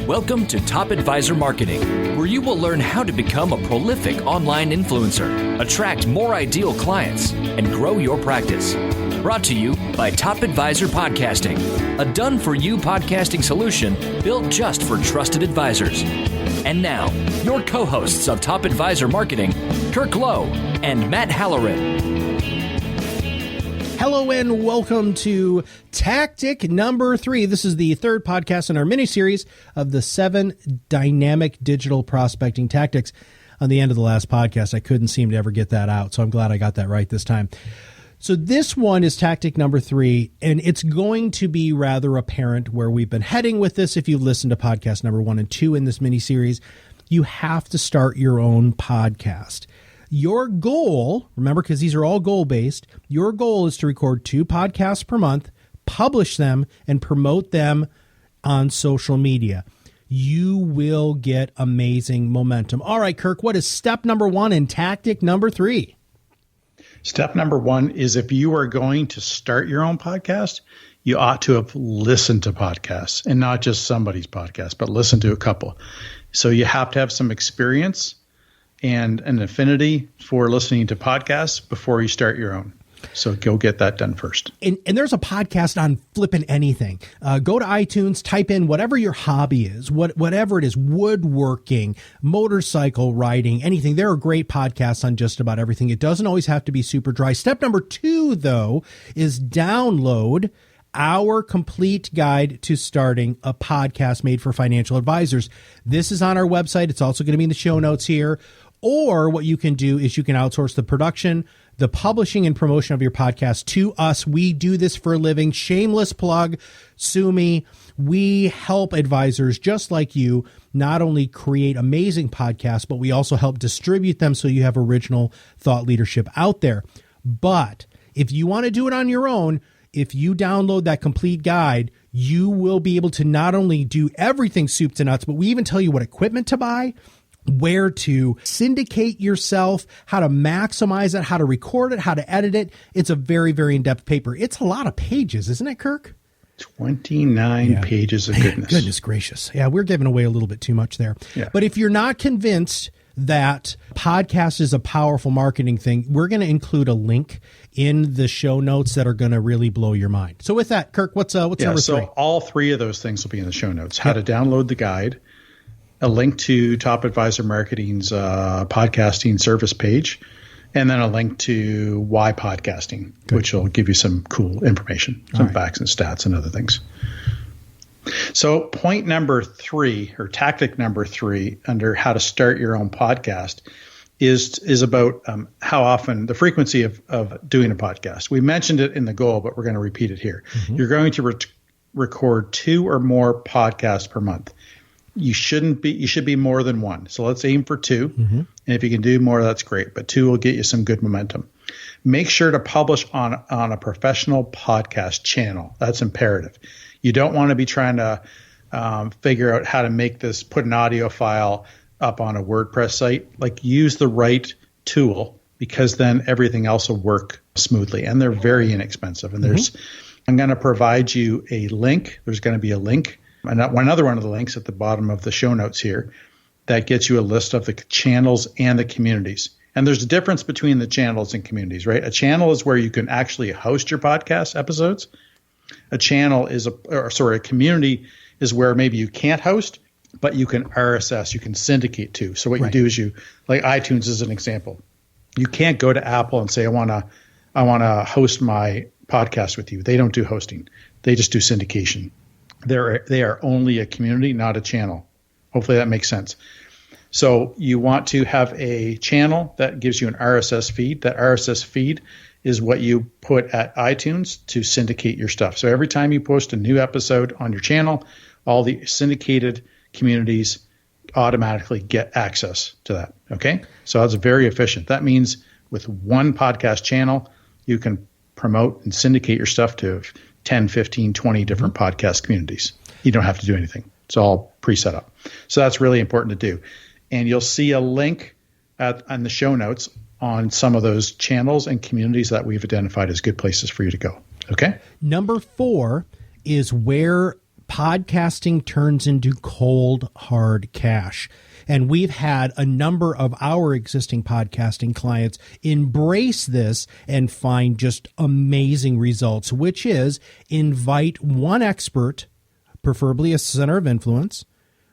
Welcome to Top Advisor Marketing, where you will learn how to become a prolific online influencer, attract more ideal clients, and grow your practice. Brought to you by Top Advisor Podcasting, a done-for-you podcasting solution built just for trusted advisors. And now, your co-hosts of Top Advisor Marketing, Kirk Lowe and Matt Halloran. Hello and welcome to Tactic number 3. This is the third podcast in our mini-series of the 7 dynamic digital prospecting tactics. On the end of the last podcast, I couldn't seem to ever get that out, so I'm glad I got that right this time. So this one is tactic number 3, and it's going to be rather apparent where we've been heading with this. If you've listened to podcast number 1 and 2 in this mini-series, you have to start your own podcast. Your goal, remember, because these are all goal-based, your goal is to record 2 podcasts per month, publish them, and promote them on social media. You will get amazing momentum. All right, Kirk, what is step number 1 and tactic number 3? Step number 1 is if you are going to start your own podcast, you ought to have listened to podcasts, and not just somebody's podcast, but listen to a couple. So you have to have some experience and an affinity for listening to podcasts before you start your own. So go get that done first. And there's a podcast on flipping anything. Go to iTunes, type in whatever your hobby is, whatever it is, woodworking, motorcycle riding, anything. There are great podcasts on just about everything. It doesn't always have to be super dry. Step number 2, though, is download our complete guide to starting a podcast made for financial advisors. This is on our website. It's also going to be in the show notes here. Or what you can do is you can outsource the production, the publishing and promotion of your podcast to us. We do this for a living. Shameless plug. Sue me. We help advisors just like you not only create amazing podcasts, but we also help distribute them so you have original thought leadership out there. But if you want to do it on your own, if you download that complete guide, you will be able to not only do everything soup to nuts, but we even tell you what equipment to buy, where to syndicate yourself, how to maximize it, how to record it, how to edit it. It's a very, very in-depth paper. It's a lot of pages, isn't it, Kirk? 29 pages of goodness. Goodness gracious. Yeah, we're giving away a little bit too much there. Yeah. But if you're not convinced that podcast is a powerful marketing thing, we're going to include a link in the show notes that are going to really blow your mind. So with that, Kirk, what's number 3? So all 3 of those things will be in the show notes. How to download the guide, a link to Top Advisor Marketing's podcasting service page, and then a link to why podcasting, which will give you some cool information, some facts and stats and other things. So point number 3, or tactic number 3, under how to start your own podcast is about how often, the frequency of doing a podcast. We mentioned it in the goal, but we're going to repeat it here. Mm-hmm. You're going to record 2 or more podcasts per month. You should be more than 1. So let's aim for 2. Mm-hmm. And if you can do more, that's great. But 2 will get you some good momentum. Make sure to publish on a professional podcast channel. That's imperative. You don't want to be trying to figure out how to make this, put an audio file up on a WordPress site. Like, use the right tool, because then everything else will work smoothly. And they're very inexpensive. And I'm going to provide you a link. There's going to be a link. Another one of the links at the bottom of the show notes here that gets you a list of the channels and the communities. And there's a difference between the channels and communities, right? A channel is where you can actually host your podcast episodes. A community is where maybe you can't host, but you can RSS, you can syndicate to. So what you do is like iTunes is an example. You can't go to Apple and say, I want to host my podcast with you. They don't do hosting. They just do syndication. They are only a community, not a channel. Hopefully that makes sense. So you want to have a channel that gives you an RSS feed. That RSS feed is what you put at iTunes to syndicate your stuff. So every time you post a new episode on your channel, all the syndicated communities automatically get access to that. Okay? So that's very efficient. That means with one podcast channel, you can promote and syndicate your stuff to 10, 15, 20 different podcast communities. You don't have to do anything. It's all pre-set up. So that's really important to do. And you'll see a link on the show notes on some of those channels and communities that we've identified as good places for you to go. Okay? Number 4 is where podcasting turns into cold, hard cash. And we've had a number of our existing podcasting clients embrace this and find just amazing results, which is invite one expert, preferably a center of influence,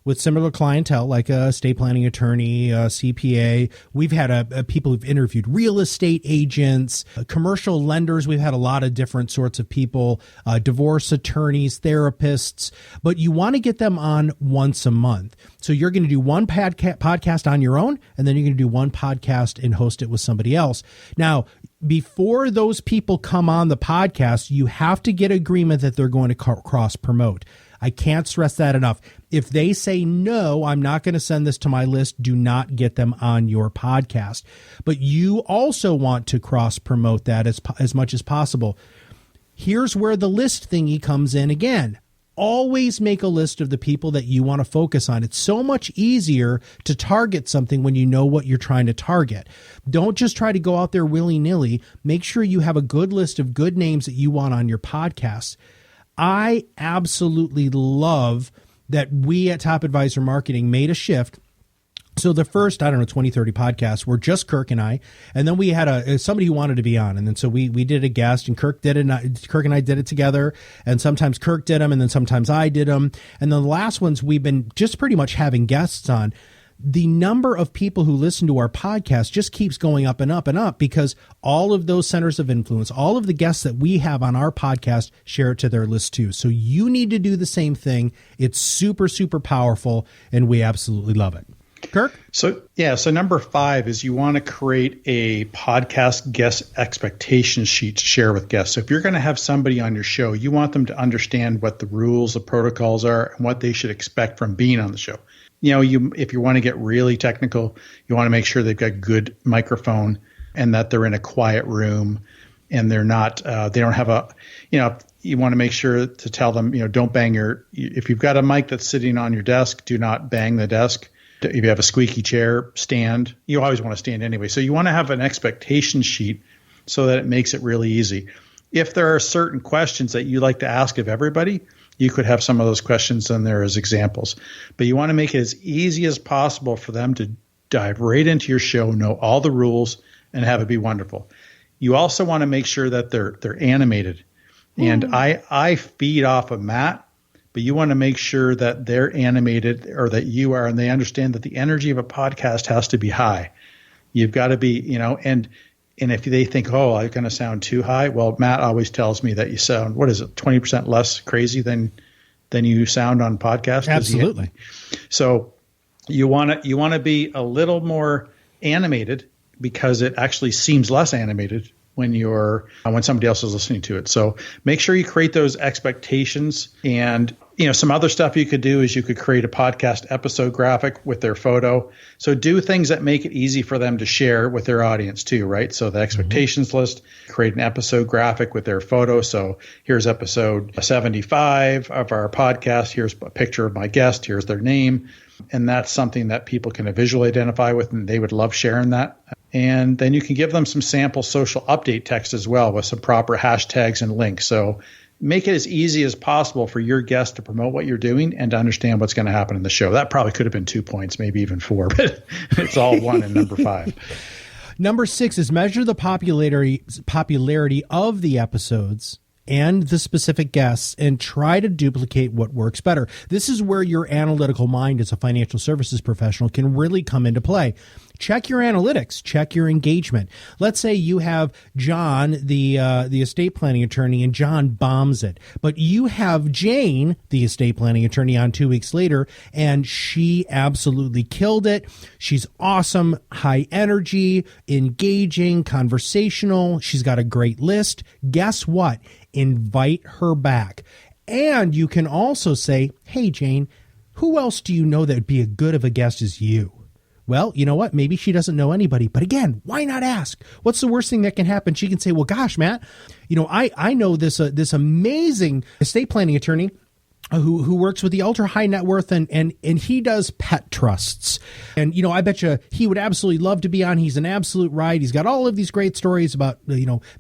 with similar clientele, like a estate planning attorney, a CPA. We've had people who've interviewed real estate agents, commercial lenders. We've had a lot of different sorts of people, divorce attorneys, therapists, but you want to get them on once a month. So you're going to do one podcast on your own, and then you're going to do one podcast and host it with somebody else. Now, before those people come on the podcast, you have to get agreement that they're going to cross promote. I can't stress that enough. If they say, no, I'm not going to send this to my list, do not get them on your podcast. But you also want to cross promote that as much as possible. Here's where the list thingy comes in again. Always make a list of the people that you want to focus on. It's so much easier to target something when you know what you're trying to target. Don't just try to go out there willy-nilly. Make sure you have a good list of good names that you want on your podcast. I absolutely love that we at Top Advisor Marketing made a shift. So the first, 20, 30 podcasts were just Kirk and I, and then we had somebody who wanted to be on, and then so we did a guest, and Kirk did it. Kirk and I did it together, and sometimes Kirk did them, and then sometimes I did them, and then the last ones we've been just pretty much having guests on. The number of people who listen to our podcast just keeps going up and up and up because all of those centers of influence, all of the guests that we have on our podcast share it to their list too. So you need to do the same thing. It's super, super powerful, and we absolutely love it. Kirk? So number 5 is you want to create a podcast guest expectation sheet to share with guests. So if you're going to have somebody on your show, you want them to understand what the rules, the protocols are, and what they should expect from being on the show. If you want to get really technical, you want to make sure they've got good microphone and that they're in a quiet room and they're not, they don't have you want to make sure to tell them, don't bang if you've got a mic that's sitting on your desk, do not bang the desk. If you have a squeaky chair, stand. You always want to stand anyway. So you want to have an expectation sheet so that it makes it really easy. If there are certain questions that you like to ask of everybody, you could have some of those questions in there as examples. But you want to make it as easy as possible for them to dive right into your show, know all the rules, and have it be wonderful. You also want to make sure that they're animated. And I feed off of Matt, but you want to make sure that they're animated or that you are, and they understand that the energy of a podcast has to be high. You've got to be, and if they think, oh, I'm going to sound too high, well, Matt always tells me that you sound, 20% less crazy than you sound on podcast. Absolutely. So you want to be a little more animated because it actually seems less animated when somebody else is listening to it. So make sure you create those expectations. And some other stuff you could do is you could create a podcast episode graphic with their photo. So do things that make it easy for them to share with their audience too, right? So the expectations list, create an episode graphic with their photo. So here's episode 75 of our podcast. Here's a picture of my guest. Here's their name. And that's something that people can visually identify with, and they would love sharing that. And then you can give them some sample social update text as well with some proper hashtags and links. So make it as easy as possible for your guests to promote what you're doing and to understand what's going to happen in the show. That probably could have been 2 points, maybe even 4, but it's all one in number 5. Number 6 is measure the popularity of the episodes and the specific guests and try to duplicate what works better. This is where your analytical mind as a financial services professional can really come into play. Check your analytics, check your engagement. Let's say you have John, the estate planning attorney, and John bombs it. But you have Jane, the estate planning attorney, on 2 weeks later, and she absolutely killed it. She's awesome, high energy, engaging, conversational. She's got a great list. Guess what? Invite her back. And you can also say, hey, Jane, who else do you know that would be as good of a guest as you? Well, you know what? Maybe she doesn't know anybody. But again, why not ask? What's the worst thing that can happen? She can say, well, gosh, Matt, I know this amazing estate planning attorney who works with the ultra high net worth and he does pet trusts. And, I bet you he would absolutely love to be on. He's an absolute ride. He's got all of these great stories about,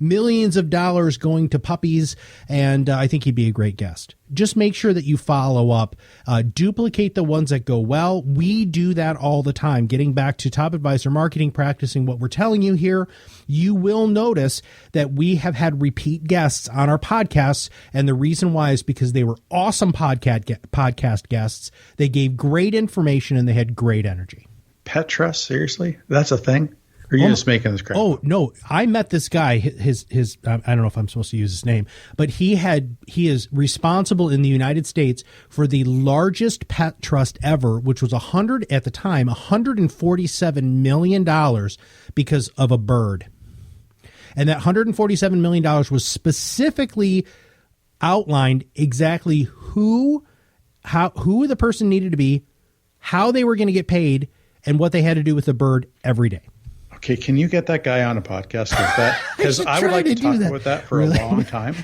millions of dollars going to puppies. And I think he'd be a great guest. just make sure that you follow up, duplicate the ones that go well. We do that all the time. Getting back to Top Advisor Marketing, practicing what we're telling you here, you will notice that we have had repeat guests on our podcasts. And the reason why is because they were awesome podcast guests. They gave great information and they had great energy. Pet trust? Seriously? That's a thing? Or are you just making this crap? Oh, no. I met this guy, his I don't know if I'm supposed to use his name, but he is responsible in the United States for the largest pet trust ever, which was $147 million because of a bird. And that $147 million was specifically outlined exactly who the person needed to be, how they were going to get paid, and what they had to do with the bird every day. Okay, can you get that guy on a podcast? Because I would like to talk about that for a long time,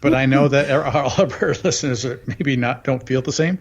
but I know that all of our listeners are maybe don't feel the same.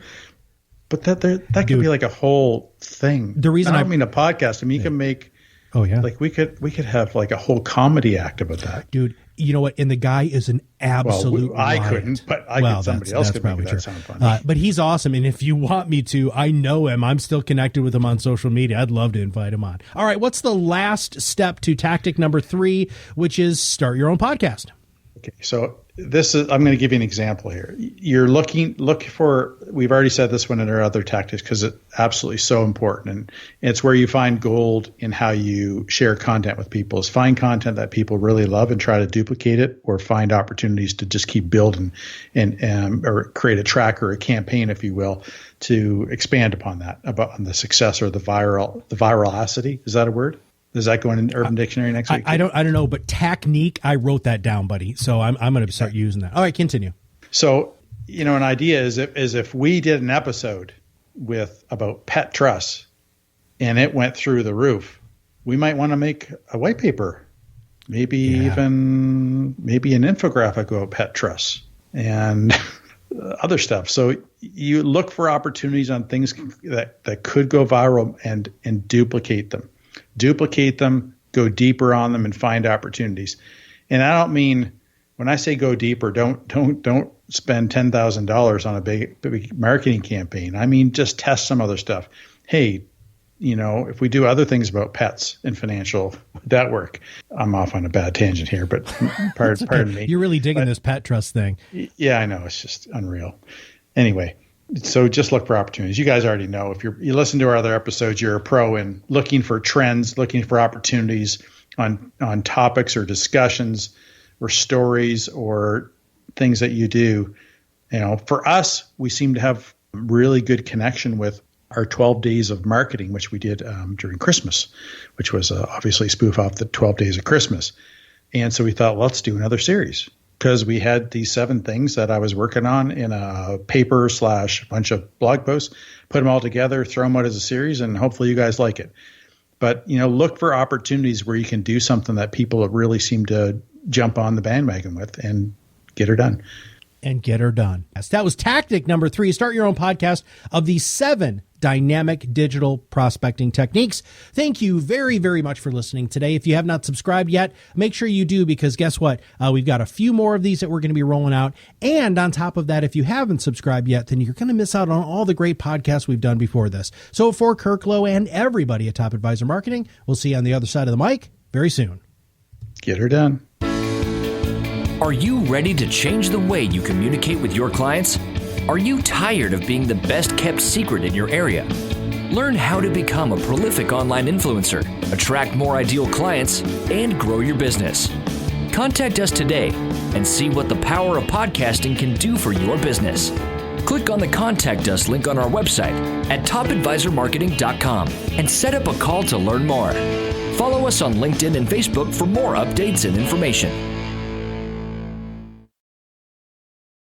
But that could be like a whole thing. The reason I mean a podcast. I mean, you can make. Oh yeah, like we could have like a whole comedy act about that, dude. You know what? And the guy is an absolute. Well, I couldn't, but somebody else could make that sound funny. But he's awesome, and if you want me to, I know him. I'm still connected with him on social media. I'd love to invite him on. All right, what's the last step to tactic number 3, which is start your own podcast? Okay, so I'm going to give you an example here. You're look for, we've already said this one in our other tactics because it's absolutely so important. And it's where you find gold in how you share content with people, is find content that people really love and try to duplicate it, or find opportunities to just keep building and or create a track or a campaign, if you will, to expand upon that, on the success or the virality. Is that a word? Does that go in Urban Dictionary next week? I don't know, but technique, I wrote that down, buddy. So I'm going to start using that. All right, continue. So, an idea is if we did an episode about pet trusts and it went through the roof, we might want to make a white paper, maybe an infographic about pet trusts and other stuff. So you look for opportunities on things that could go viral and duplicate them. Go deeper on them, and find opportunities. And I don't mean, when I say go deeper, don't spend $10,000 on a big marketing campaign. I mean, just test some other stuff. Hey, if we do other things about pets and financial, would that work? I'm off on a bad tangent here, but pardon me. You're really digging this pet trust thing. Yeah, I know. It's just unreal. Anyway. So just look for opportunities. You guys already know, if you listen to our other episodes, you're a pro in looking for trends, looking for opportunities on topics or discussions or stories or things that you do. For us, we seem to have really good connection with our 12 days of marketing, which we did during Christmas, which was obviously a spoof off the 12 days of Christmas. And so we thought, let's do another series. Because we had these 7 things that I was working on in a paper / bunch of blog posts, put them all together, throw them out as a series, and hopefully you guys like it. But, look for opportunities where you can do something that people really seem to jump on the bandwagon with and get her done. That was tactic number 3. Start your own podcast of the 7 dynamic digital prospecting techniques. Thank you very, very much for listening today. If you have not subscribed yet, make sure you do, because guess what? We've got a few more of these that we're going to be rolling out. And on top of that, if you haven't subscribed yet, then you're going to miss out on all the great podcasts we've done before this. So for Kirk Lowe and everybody at Top Advisor Marketing, we'll see you on the other side of the mic very soon. Get her done. Are you ready to change the way you communicate with your clients? Are you tired of being the best kept secret in your area? Learn how to become a prolific online influencer, attract more ideal clients, and grow your business. Contact us today and see what the power of podcasting can do for your business. Click on the Contact Us link on our website at topadvisormarketing.com and set up a call to learn more. Follow us on LinkedIn and Facebook for more updates and information.